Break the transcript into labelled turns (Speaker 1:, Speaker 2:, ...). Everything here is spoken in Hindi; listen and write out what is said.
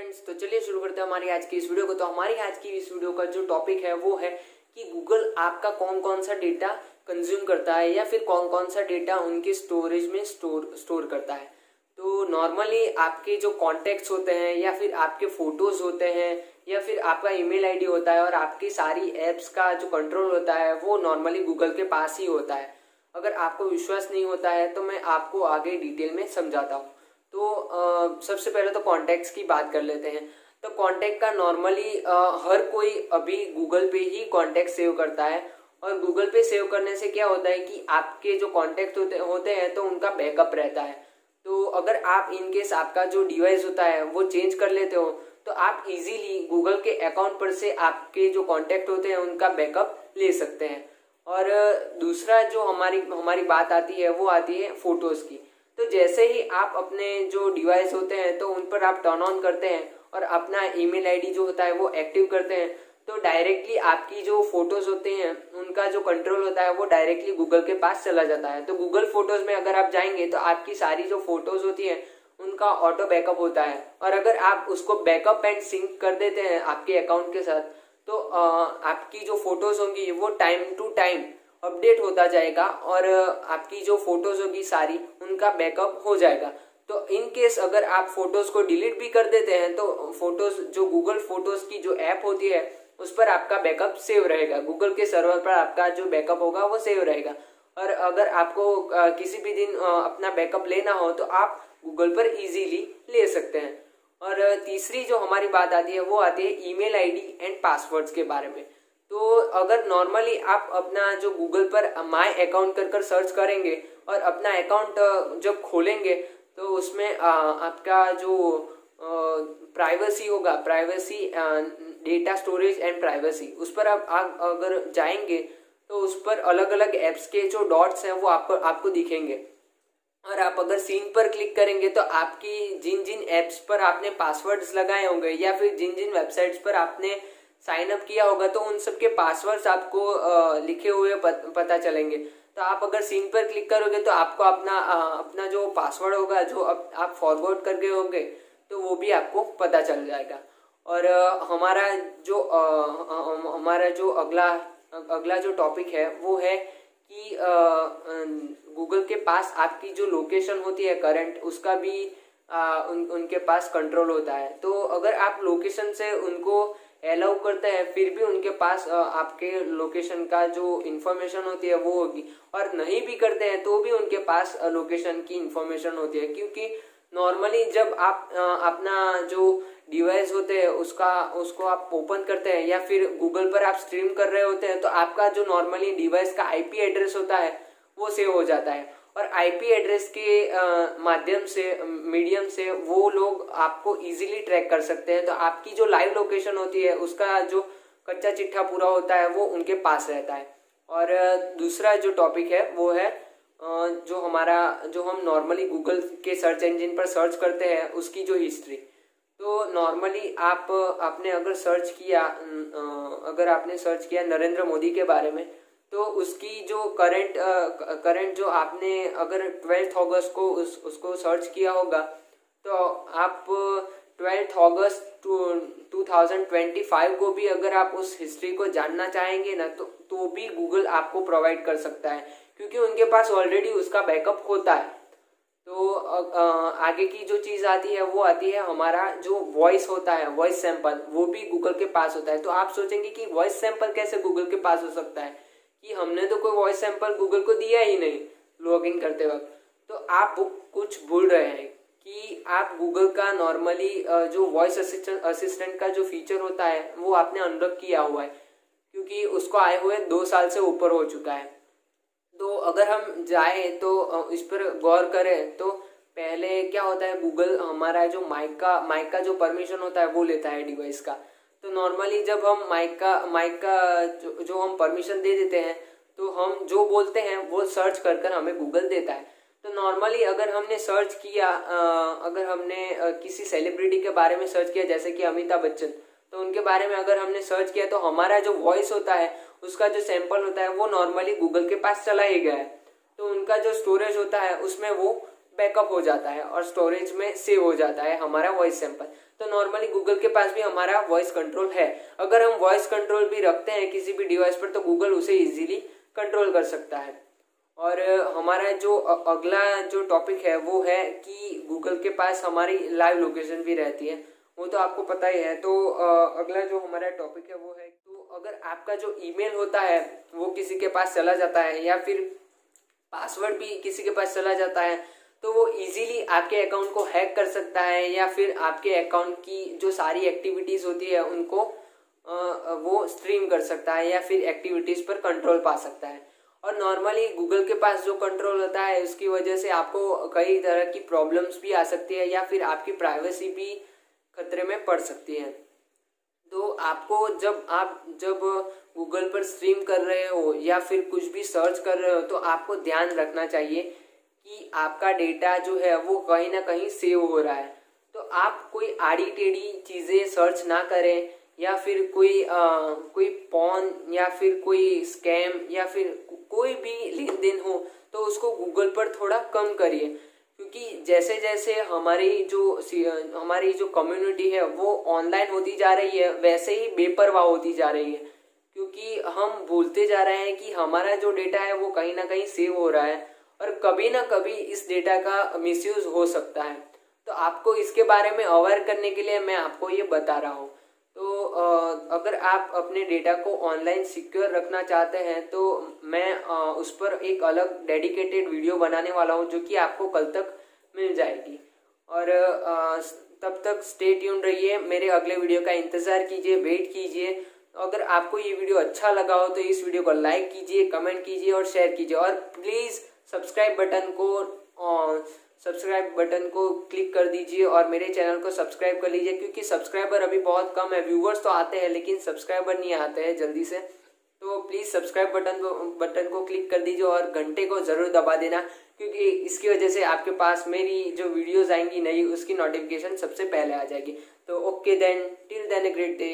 Speaker 1: फ्रेंड्स, तो चलिए शुरू करते हैं हमारी आज की इस वीडियो को। तो हमारी आज की इस वीडियो का जो टॉपिक है वो है कि गूगल आपका कौन कौन सा डेटा कंज्यूम करता है या फिर कौन कौन सा डेटा उनके स्टोरेज में स्टोर करता है। तो नॉर्मली आपके जो कॉन्टेक्ट्स होते हैं या फिर आपके फोटोज होते हैं या फिर आपका ईमेल आईडी होता है और आपकी सारी एप्स का जो कंट्रोल होता है वो नॉर्मली गूगल के पास ही होता है। अगर आपको विश्वास नहीं होता है तो मैं आपको आगे डिटेल में समझाता हूँ। तो सबसे पहले तो कॉन्टैक्ट्स की बात कर लेते हैं। तो कॉन्टैक्ट का नॉर्मली हर कोई अभी गूगल पे ही कॉन्टैक्ट सेव करता है और गूगल पे सेव करने से क्या होता है कि आपके जो कॉन्टैक्ट होते हैं तो उनका बैकअप रहता है। तो अगर आप इनकेस आपका जो डिवाइस होता है वो चेंज कर लेते हो तो आप इजीली गूगल के अकाउंट पर से आपके जो कॉन्टैक्ट होते हैं उनका बैकअप ले सकते हैं। और दूसरा जो हमारी बात आती है वो आती है फोटोज की। तो जैसे ही आप अपने जो डिवाइस होते हैं तो उन पर आप टर्न ऑन करते हैं और अपना ईमेल आईडी जो होता है वो एक्टिव करते हैं तो डायरेक्टली आपकी जो फोटोज होते हैं उनका जो कंट्रोल होता है वो डायरेक्टली गूगल के पास चला जाता है। तो गूगल फोटोज में अगर आप जाएंगे तो आपकी सारी जो फोटोज होती हैं उनका ऑटो बैकअप होता है और अगर आप उसको बैकअप एंड सिंक कर देते हैं आपके अकाउंट के साथ तो आपकी जो फोटोज होंगी वो टाइम टू टाइम अपडेट होता जाएगा और आपकी जो फोटोज होगी सारी उनका बैकअप हो जाएगा। तो इन केस अगर आप फोटोज को डिलीट भी कर देते हैं तो फोटोज जो गूगल फोटोज की जो ऐप होती है उस पर आपका बैकअप सेव रहेगा। गूगल के सर्वर पर आपका जो बैकअप होगा वो सेव रहेगा और अगर आपको किसी भी दिन अपना बैकअप लेना हो तो आप गूगल पर इजीली ले सकते हैं। और तीसरी जो हमारी बात आती है वो आती है ईमेल आईडी एंड पासवर्ड्स के बारे में। तो अगर नॉर्मली आप अपना जो गूगल पर माय अकाउंट कर सर्च करेंगे और अपना अकाउंट जब खोलेंगे तो उसमें आपका जो प्राइवेसी होगा, privacy data storage and privacy, उस पर आप अगर जाएंगे तो उस पर अलग अलग एप्स के जो डॉट्स हैं वो आपको दिखेंगे और आप अगर सीन पर क्लिक करेंगे तो आपकी जिन जिन एप्स पर आपने पासवर्ड्स लगाए होंगे या फिर जिन जिन वेबसाइट्स पर आपने साइन अप किया होगा तो उन सब के पासवर्ड्स आपको लिखे हुए पता चलेंगे। तो आप अगर सीन पर क्लिक करोगे तो आपको अपना जो पासवर्ड होगा जो आप फॉरवर्ड कर गए होंगे तो वो भी आपको पता चल जाएगा। और हमारा जो अगला जो टॉपिक है वो है कि गूगल के पास आपकी जो लोकेशन होती है करंट उसका भी उनके पास कंट्रोल होता है। तो अगर आप लोकेशन से उनको अलाउ करते हैं फिर भी उनके पास आपके लोकेशन का जो इन्फॉर्मेशन होती है वो होगी और नहीं भी करते हैं तो भी उनके पास लोकेशन की इन्फॉर्मेशन होती है। क्योंकि नॉर्मली जब आप अपना जो डिवाइस होते हैं उसको आप ओपन करते हैं या फिर गूगल पर आप स्ट्रीम कर रहे होते हैं तो आपका जो नॉर्मली डिवाइस का आईपी एड्रेस होता है वो सेव हो जाता है और आईपी एड्रेस के माध्यम से मीडियम से वो लोग आपको इजीली ट्रैक कर सकते हैं। तो आपकी जो लाइव लोकेशन होती है उसका जो कच्चा चिट्ठा पूरा होता है वो उनके पास रहता है। और दूसरा जो टॉपिक है वो है जो हम नॉर्मली गूगल के सर्च इंजन पर सर्च करते हैं उसकी जो हिस्ट्री। तो नॉर्मली आपने अगर आपने सर्च किया नरेंद्र मोदी के बारे में तो उसकी जो करंट जो आपने अगर 12 अगस्त को उसको सर्च किया होगा तो आप 12 अगस्त 2025 को भी अगर आप उस हिस्ट्री को जानना चाहेंगे ना तो भी गूगल आपको प्रोवाइड कर सकता है क्योंकि उनके पास ऑलरेडी उसका बैकअप होता है। तो आगे की जो चीज़ आती है वो आती है हमारा जो वॉइस होता है, वॉइस सैंपल, वो भी गूगल के पास होता है। तो आप सोचेंगे कि वॉइस सैंपल कैसे गूगल के पास हो सकता है कि हमने तो कोई वॉइस सैंपल गूगल को दिया ही नहीं लॉग इन करते वक्त। तो आप कुछ भूल रहे हैं कि आप गूगल का नॉर्मली जो वॉइस असिस्टेंट का जो फीचर होता है वो आपने अनलॉक किया हुआ है क्योंकि उसको आए हुए 2 साल से ऊपर हो चुका है। तो अगर हम जाए तो इस पर गौर करें तो पहले क्या होता है गूगल हमारा जो माइक का जो परमिशन होता है वो लेता है डिवाइस का। तो नॉर्मली जब हम माइक का जो हम परमिशन दे देते हैं तो हम जो बोलते हैं वो सर्च कर हमें गूगल देता है। तो नॉर्मली अगर हमने सर्च किया अगर हमने किसी सेलिब्रिटी के बारे में सर्च किया जैसे कि अमिताभ बच्चन तो उनके बारे में अगर हमने सर्च किया तो हमारा जो वॉइस होता है उसका जो सैंपल होता है वो नॉर्मली गूगल के पास चला ही गया है। तो उनका जो स्टोरेज होता है उसमें वो बैकअप हो जाता है और स्टोरेज में सेव हो जाता है हमारा वॉइस सैंपल। तो नॉर्मली गूगल के पास भी हमारा वॉइस कंट्रोल है। अगर हम वॉइस कंट्रोल भी रखते हैं किसी भी डिवाइस पर तो गूगल उसे इजीली कंट्रोल कर सकता है। और हमारा जो अगला जो टॉपिक है वो है कि गूगल के पास हमारी लाइव लोकेशन भी रहती है, वो तो आपको पता ही है। तो अगला जो हमारा टॉपिक है वो है, तो अगर आपका जो ईमेल होता है वो किसी के पास चला जाता है या फिर पासवर्ड भी किसी के पास चला जाता है तो वो इजीली आपके अकाउंट को हैक कर सकता है या फिर आपके अकाउंट की जो सारी एक्टिविटीज होती है उनको वो स्ट्रीम कर सकता है या फिर एक्टिविटीज पर कंट्रोल पा सकता है। और नॉर्मली गूगल के पास जो कंट्रोल होता है उसकी वजह से आपको कई तरह की प्रॉब्लम्स भी आ सकती है या फिर आपकी प्राइवेसी भी खतरे में पड़ सकती है। तो आपको जब गूगल पर स्ट्रीम कर रहे हो या फिर कुछ भी सर्च कर रहे हो तो आपको ध्यान रखना चाहिए कि आपका डेटा जो है वो कहीं ना कहीं सेव हो रहा है। तो आप कोई आड़ी टेढ़ी चीज़ें सर्च ना करें या फिर कोई पॉन या फिर कोई स्कैम या फिर कोई भी लेन देन हो तो उसको गूगल पर थोड़ा कम करिए, क्योंकि जैसे जैसे हमारी जो कम्युनिटी है वो ऑनलाइन होती जा रही है वैसे ही बेपरवाह होती जा रही है, क्योंकि हम भूलते जा रहे हैं कि हमारा जो डेटा है वो कहीं ना कहीं सेव हो रहा है और कभी ना कभी इस डेटा का मिसयूज हो सकता है। तो आपको इसके बारे में अवेयर करने के लिए मैं आपको ये बता रहा हूँ। तो अगर आप अपने डेटा को ऑनलाइन सिक्योर रखना चाहते हैं तो मैं उस पर एक अलग डेडिकेटेड वीडियो बनाने वाला हूँ जो कि आपको कल तक मिल जाएगी। और तब तक स्टे ट्यून्ड रहिए, मेरे अगले वीडियो का इंतज़ार कीजिए, वेट कीजिए। अगर आपको ये वीडियो अच्छा लगा हो तो इस वीडियो को लाइक कीजिए, कमेंट कीजिए और शेयर कीजिए। और प्लीज़ सब्सक्राइब बटन को क्लिक कर दीजिए और मेरे चैनल को सब्सक्राइब कर लीजिए, क्योंकि सब्सक्राइबर अभी बहुत कम है। व्यूवर्स तो आते हैं लेकिन सब्सक्राइबर नहीं आते हैं जल्दी से। तो प्लीज़ सब्सक्राइब बटन को क्लिक कर दीजिए और घंटे को ज़रूर दबा देना, क्योंकि इसकी वजह से आपके पास मेरी जो वीडियोज़ आएंगी नई उसकी नोटिफिकेशन सबसे पहले आ जाएगी। तो okay then, till then, a great day.